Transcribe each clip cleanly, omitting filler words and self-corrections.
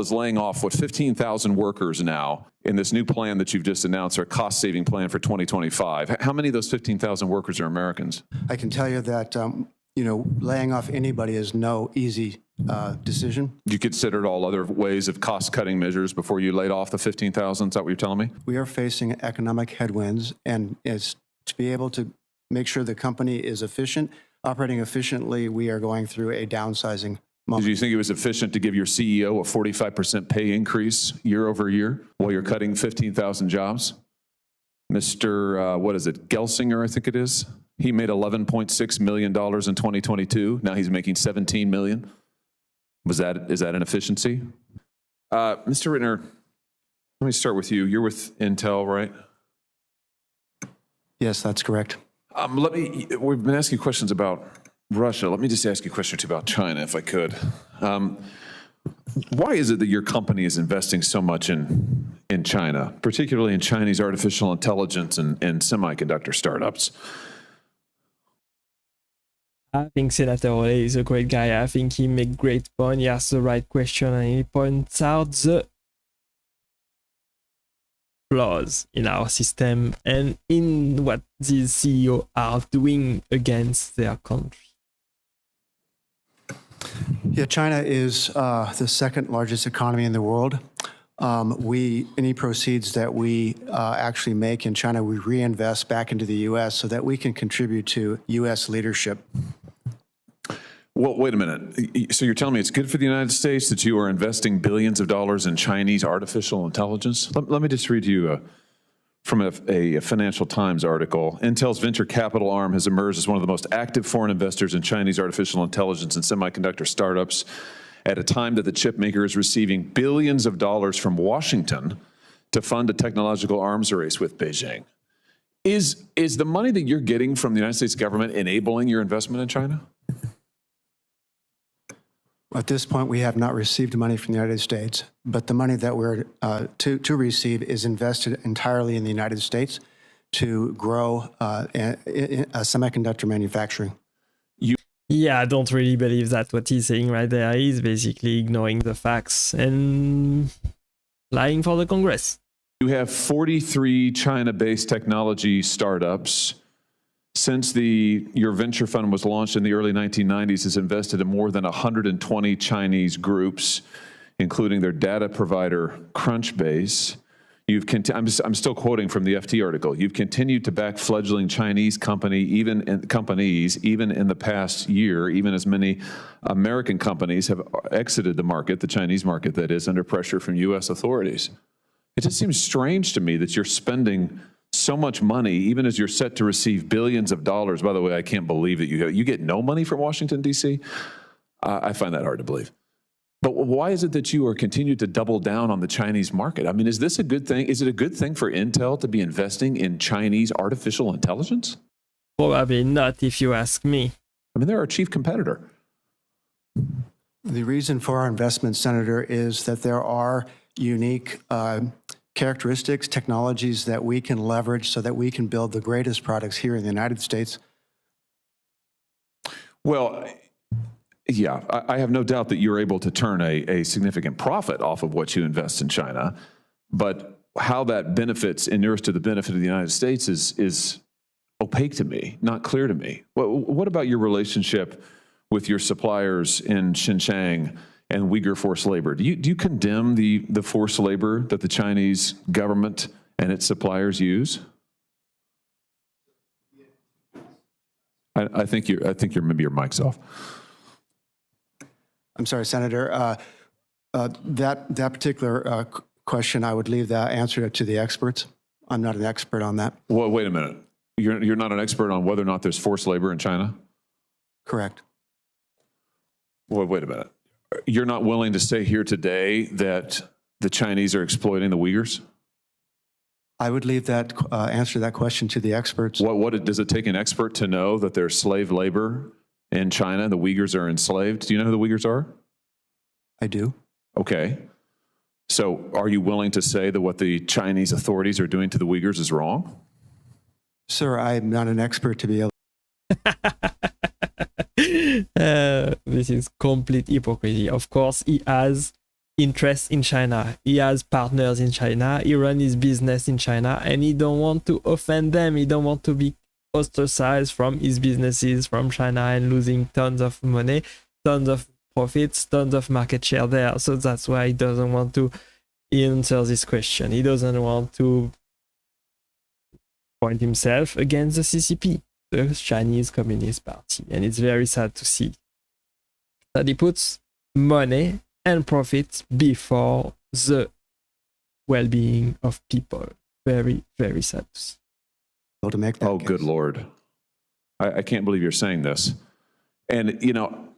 is laying off, 15,000 workers now in this new plan that you've just announced, or cost-saving plan for 2025. How many of those 15,000 workers are Americans? I can tell you that, laying off anybody is no easy decision. You considered all other ways of cost-cutting measures before you laid off the 15,000? Is that what you're telling me? We are facing economic headwinds, and is to be able to make sure the company is efficient, operating efficiently, we are going through a downsizing moment. Did you think it was efficient to give your CEO a 45% pay increase year over year while you're cutting 15,000 jobs? Mr. Gelsinger, I think it is. He made $11.6 million in 2022. Now he's making $17 million. Is that an efficiency? Mr. Rittener, let me start with you. You're with Intel, right? Yes, that's correct. We've been asking questions about Russia. Let me just ask you a question or two about China, if I could. Why is it that your company is investing so much in China, particularly in Chinese artificial intelligence and semiconductor startups? I think Senator Hawley is a great guy. I think he makes great point. He asks the right question and he points out the flaws in our system and in what these CEOs are doing against their country. Yeah, China is the second largest economy in the world. Any proceeds that we actually make in China, we reinvest back into the U.S. so that we can contribute to U.S. leadership. Well, wait a minute. So you're telling me it's good for the United States that you are investing billions of dollars in Chinese artificial intelligence? Let me just read you from a Financial Times article. Intel's venture capital arm has emerged as one of the most active foreign investors in Chinese artificial intelligence and semiconductor startups at a time that the chip maker is receiving billions of dollars from Washington to fund a technological arms race with Beijing. Is the money that you're getting from the United States government enabling your investment in China? At this point, we have not received money from the United States, but the money that we're to receive is invested entirely in the United States to grow semiconductor manufacturing. Yeah, I don't really believe that what he's saying right there. He's basically ignoring the facts and lying for the Congress. You have 43 China-based technology startups. Since your venture fund was launched in the early 1990s, has invested in more than 120 Chinese groups, including their data provider Crunchbase. I'm still quoting from the FT article. You've continued to back fledgling Chinese companies, even in the past year, even as many American companies have exited the market, the Chinese market that is, under pressure from U.S. authorities. It just seems strange to me that you're spending so much money, even as you're set to receive billions of dollars. By the way, I can't believe that you get no money from Washington, D.C. I find that hard to believe. But why is it that you are continuing to double down on the Chinese market? I mean, is this a good thing? Is it a good thing for Intel to be investing in Chinese artificial intelligence? Probably not, if you ask me. I mean, they're our chief competitor. The reason for our investment, Senator, is that there are unique characteristics, technologies that we can leverage so that we can build the greatest products here in the United States. Well, yeah, I have no doubt that you're able to turn a significant profit off of what you invest in China, but how that benefits inures to the benefit of the United States is opaque to me, not clear to me. What about your relationship with your suppliers in Xinjiang and Uyghur forced labor? Do you condemn the forced labor that the Chinese government and its suppliers use? I think maybe your mic's off. I'm sorry, Senator. That particular question, I would leave that answer to the experts. I'm not an expert on that. Well, wait a minute. You're not an expert on whether or not there's forced labor in China? Correct. Well, wait a minute. You're not willing to say here today that the Chinese are exploiting the Uyghurs? I would leave that answer that question to the experts. Does it take an expert to know that there's slave labor in China? The Uyghurs are enslaved. Do you know who the Uyghurs are? I do. Okay. So are you willing to say that what the Chinese authorities are doing to the Uyghurs is wrong? Sir, I'm not an expert to be able. This is complete hypocrisy. Of course, he has interests in China. He has partners in China. He runs his business in China, and he don't want to offend them. He don't want to be ostracized from his businesses from China and losing tons of money, tons of profits, tons of market share there. So that's why he doesn't want to answer this question. He doesn't want to point himself against the CCP, the Chinese Communist Party. And it's very sad to see that he puts money and profits before the well-being of people. Very, very sad to see. To make that Oh, case. good Lord. I can't believe you're saying this. And, you know,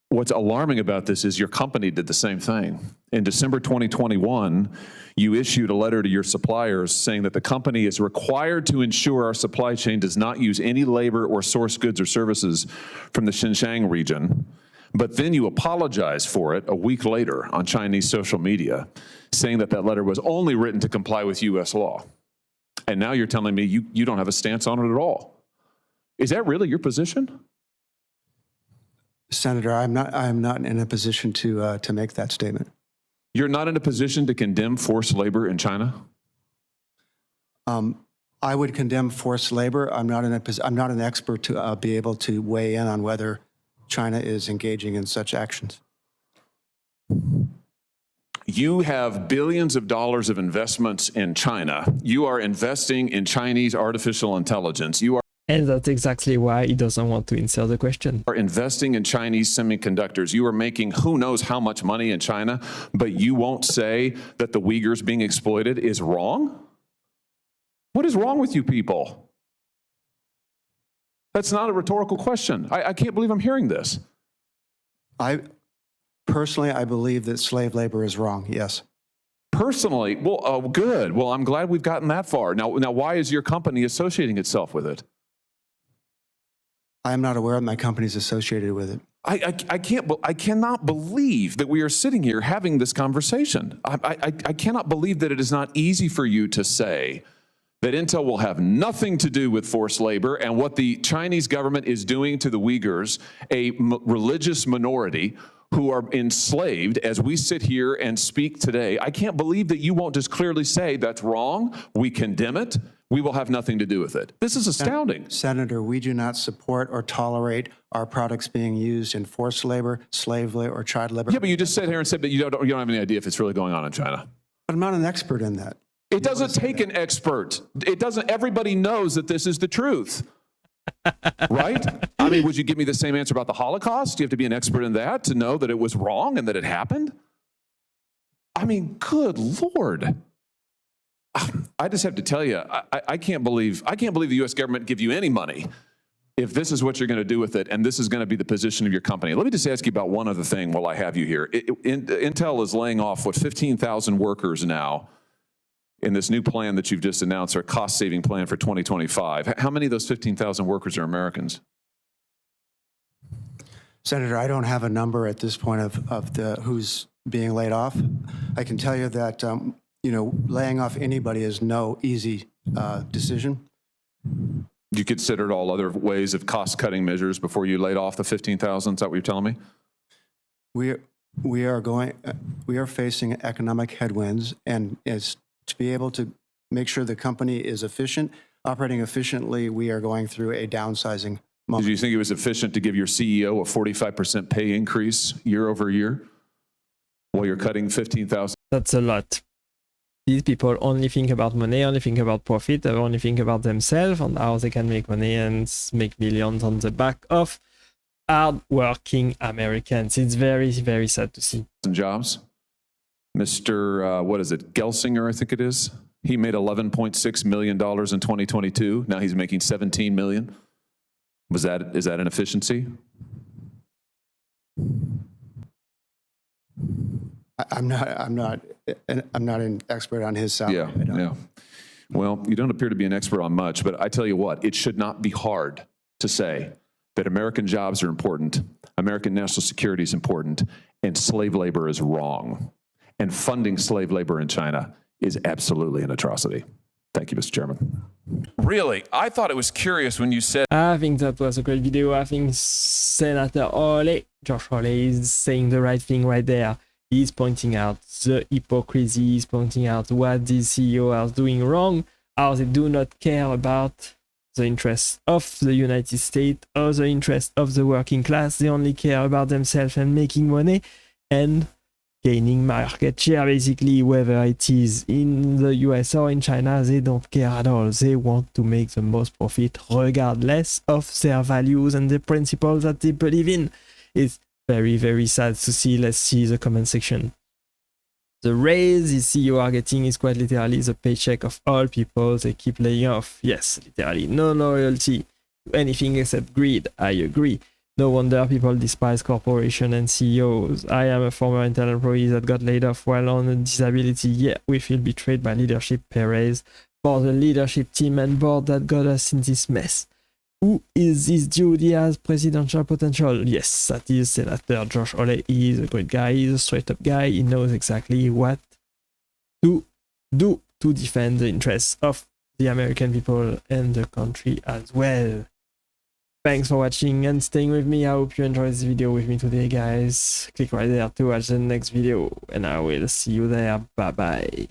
what's alarming about this is your company did the same thing. In December 2021, you issued a letter to your suppliers saying that the company is required to ensure our supply chain does not use any labor or source goods or services from the Xinjiang region. But then you apologized for it a week later on Chinese social media, saying that that letter was only written to comply with U.S. law. And now you're telling me you don't have a stance on it at all. Is that really your position? Senator, I'm not in a position to make that statement. You're not in a position to condemn forced labor in China? I would condemn forced labor. I'm not an expert to be able to weigh in on whether China is engaging in such actions. You have billions of dollars of investments in China. You are investing in Chinese artificial intelligence. You And that's exactly why he doesn't want to answer the question. are investing in Chinese semiconductors. You are making who knows how much money in China, but you won't say that the Uyghurs being exploited is wrong? What is wrong with you people? That's not a rhetorical question. I can't believe I'm hearing this. Personally, I believe that slave labor is wrong, yes. Personally, well, good. Well, I'm glad we've gotten that far. Now, why is your company associating itself with it? I'm not aware that my company is associated with it. I cannot believe that we are sitting here having this conversation. I cannot believe that it is not easy for you to say that Intel will have nothing to do with forced labor and what the Chinese government is doing to the Uyghurs, a religious minority who are enslaved as we sit here and speak today. I can't believe that you won't just clearly say that's wrong, we condemn it, we will have nothing to do with it. This is astounding. Senator, we do not support or tolerate our products being used in forced labor, slave labor, or child labor. Yeah, but you just sat here and said that you don't have any idea if it's really going on in China. But I'm not an expert in that. It doesn't take an expert. It doesn't, everybody knows that this is the truth. Right? I mean, would you give me the same answer about the Holocaust? Do you have to be an expert in that to know that it was wrong and that it happened? I mean, good Lord. I just have to tell you, I can't believe the U.S. government give you any money if this is what you're going to do with it, and this is going to be the position of your company. Let me just ask you about one other thing while I have you here. Intel is laying off, 15,000 workers now in this new plan that you've just announced, our cost-saving plan for 2025. How many of those 15,000 workers are Americans? Senator, I don't have a number at this point of who's being laid off. I can tell you that laying off anybody is no easy decision. You considered all other ways of cost-cutting measures before you laid off the 15,000? Is that what you're telling me? We are facing economic headwinds, and to be able to make sure the company is efficient, operating efficiently, we are going through a downsizing moment. Did you think it was efficient to give your CEO a 45% pay increase year over year while you're cutting 15,000? That's a lot. These people only think about money, only think about profit, they only think about themselves and how they can make money and make millions on the back of hard-working Americans. It's very, very sad to see. Jobs. Mr. What is it? Gelsinger, I think it is. He made $11.6 million in 2022. Now he's making $17 million. Is that an efficiency? I'm not an expert on his salary. Yeah. Well, you don't appear to be an expert on much, but I tell you what, it should not be hard to say that American jobs are important, American national security is important, and slave labor is wrong. And funding slave labor in China is absolutely an atrocity. Thank you, Mr. Chairman. Really? I thought it was curious when you said... I think that was a great video. I think Senator Hawley, Josh Hawley, is saying the right thing right there. He's pointing out the hypocrisy, he's pointing out what these CEOs are doing wrong, how they do not care about the interests of the United States or the interests of the working class. They only care about themselves and making money and gaining market share, basically, whether it is in the US or in China. They don't care at all. They want to make the most profit regardless of their values and the principles that they believe in. It's very, very sad to see. Let's see the comment section. The raise the CEO are getting is quite literally the paycheck of all people they keep laying off. Yes, literally, no loyalty to anything except greed. I agree. No wonder people despise corporations and CEOs. I am a former Intel employee that got laid off while on a disability. Yeah, we feel betrayed by leadership. Pay raise for the leadership team and board that got us in this mess. Who is this dude? He has presidential potential. Yes, that is Senator Josh Hawley. He is a great guy. He's a straight up guy. He knows exactly what to do to defend the interests of the American people and the country as well. Thanks for watching and staying with me. I hope you enjoyed this video with me today, guys. Click right there to watch the next video, and I will see you there. Bye bye.